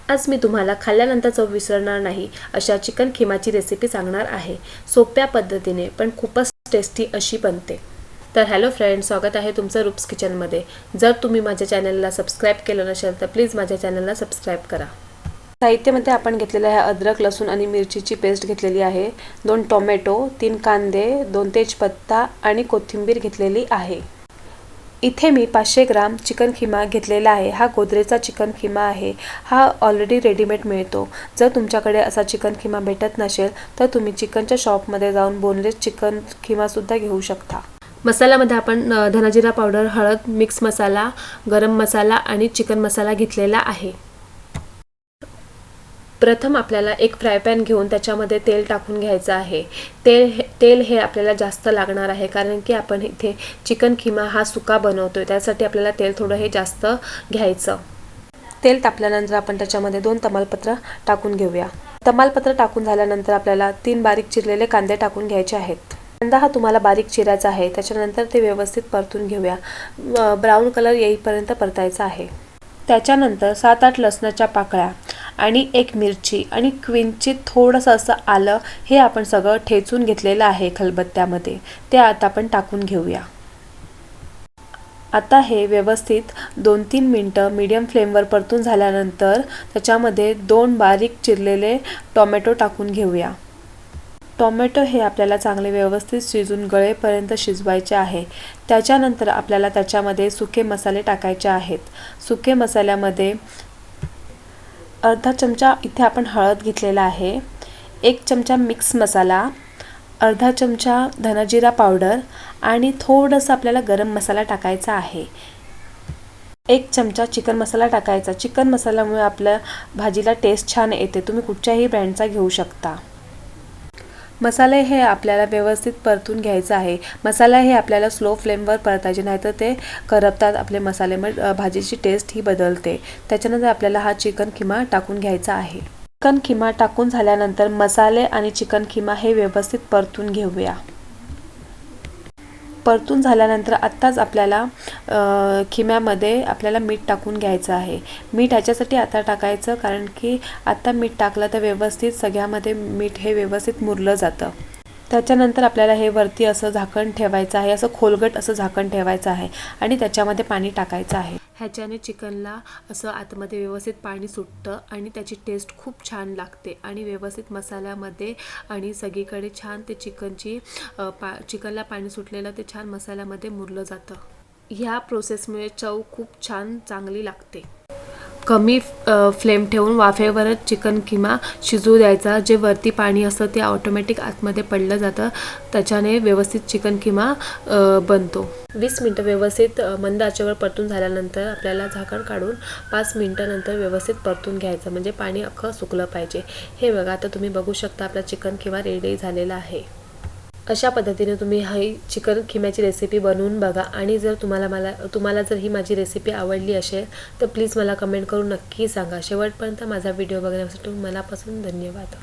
आज मी तुम्हाला खाल्ल्यानंतर चव विसरणार नाही अशा चिकन खिमाची रेसिपी सांगणार आहे। सोप्या पद्धतीने पण खूपच टेस्टी अशी बनते। तर हॅलो फ्रेंड्स, स्वागत आहे तुमचं रूप्स किचनमध्ये। जर तुम्ही माझ्या चॅनलला सबस्क्राइब केलं नसेल तर प्लीज माझ्या चॅनलला सबस्क्राइब करा। साहित्यामध्ये आपण घेतलेले आहे अद्रक, लसूण आणि मिरचीची पेस्ट घेतलेली आहे, 2 टोमॅटो, 3 कांदे, 2 तेजपत्ता आणि कोथिंबीर घेतलेली आहे। इथे मी 500 ग्राम चिकन खिमा घेतलेला आहे। हा गोदरेजचा चिकन खिमा आहे। हा ऑलरेडी रेडीमेड मिळतो। जर तुमच्याकडे असा चिकन खिमा भेटत नसेल तर तुम्ही चिकनच्या शॉपमध्ये जाऊन बोनलेस चिकन खिमा सुद्धा घेऊ शकता। मसाल्यामध्ये आपण धनाजिरा पावडर, हळद, मिक्स मसाला, गरम मसाला आणि चिकन मसाला घेतलेला आहे। प्रथम आपल्याला एक फ्राय पॅन घेऊन त्याच्यामध्ये तेल टाकून घ्यायचं आहे। तेल हे आपल्याला जास्त लागणार आहे कारण की आपण इथे चिकन खिमा हा सुका बनवतोय, त्यासाठी आपल्याला तेल थोडं हे जास्त घ्यायचं। तेल तापल्यानंतर आपण त्याच्यामध्ये 2 तमालपत्र टाकून घेऊया। तमालपत्र टाकून झाल्यानंतर आपल्याला 3 बारीक चिरलेले कांदे टाकून घ्यायचे आहेत। कांदा हा तुम्हाला बारीक चिरायचा आहे। त्याच्यानंतर ते व्यवस्थित परतून घेऊया। ब्राऊन कलर येईपर्यंत परतायचा आहे। त्याच्यानंतर 7-8 लसणाच्या पाकळ्या आणि 1 मिरची आणि किंचित थोडंसं असं आलं हे आपण सगळं ठेचून घेतलेलं आहे खलबत्त्यामध्ये, ते आता आपण टाकून घेऊया। आता हे व्यवस्थित 2-3 मिनिटं मीडियम फ्लेमवर परतून झाल्यानंतर त्याच्यामध्ये 2 बारीक चिरलेले टोमॅटो टाकून घेऊया। टोमॅटो हे आपल्याला चांगले व्यवस्थित शिजून गळेपर्यंत शिजवायचे आहे। त्याच्यानंतर आपल्याला त्याच्यामध्ये सुके मसाले टाकायचे आहेत। सुके मसाल्यामध्ये अर्धा चमचा इथे आपण हळद घेतलेला आहे, 1 चमचा मिक्स मसाला, अर्धा चमचा धनाजिरा पावडर आणि थोडंसं आपल्याला गरम मसाला टाकायचा आहे। 1 चमचा चिकन मसाला टाकायचा। चिकन मसाल्यामुळे आपल्या भाजीला टेस्ट छान येते। तुम्ही कुठच्याही ब्रँडचा घेऊ शकता। मसाले हे आपल्याला व्यवस्थित परतून घ्यायचं आहे। मसाला हे आपल्याला स्लो फ्लेमवर परतायचे, नाहीतर ते करपतात आपले मसाले, मग भाजीची टेस्ट ही बदलते। त्याच्यानंतर आपल्याला हा चिकन खिमा टाकून घ्यायचा आहे। चिकन खिमा टाकून झाल्यानंतर मसाले आणि चिकन खिमा हे व्यवस्थित परतून घेऊया। परतून झाल्यानंतर आत्ताच आपल्याला खिम्यामध्ये आपल्याला मीठ टाकून घ्यायचं आहे। मीठ ह्याच्यासाठी आता टाकायचं कारण की आता मीठ टाकलं तर व्यवस्थित सगळ्यामध्ये मीठ हे व्यवस्थित मुरलं जातं। त्याच्यानंतर आपल्याला हे वरती असं झाकण ठेवायचं आहे, असं खोलगट असं झाकण ठेवायचं आहे आणि त्याच्यामध्ये पाणी टाकायचं आहे। ह्याच्याने चिकनला असं आतमध्ये व्यवस्थित पाणी सुटतं आणि त्याची टेस्ट खूप छान लागते आणि व्यवस्थित मसाल्यामध्ये आणि सगळीकडे छान ते चिकनला पाणी सुटलेलं ते छान मसाल्यामध्ये मुरलं जातं। ह्या प्रोसेसमुळे चव खूप छान चांगली लागते। कमी फ्लेम ठेवून वाफेवरच चिकन खिमा शिजू द्यायचा। जे वरती पाणी असतं ते ऑटोमॅटिक आतमध्ये पडलं जातं, त्याच्याने व्यवस्थित चिकन खिमा बनतो। 20 मिनिटं व्यवस्थित मंद आचेवर परतून झाल्यानंतर आपल्याला झाकण काढून 5 मिनिटांनंतर व्यवस्थित परतून घ्यायचं, म्हणजे पाणी अख्खं सुकलं पाहिजे। हे बघा, आता तुम्ही बघू शकता आपला चिकन खिमा रेडी झालेला आहे। अशा पद्धतीने तुम्ही ही चिकन खिम्याची रेसिपी बनवून बघा आणि जर तुम्हाला जर ही माझी रेसिपी आवडली असेल तर प्लीज मला कमेंट करून नक्की सांगा। शेवटपर्यंत माझा व्हिडिओ बघण्यासाठी मनापासून धन्यवाद।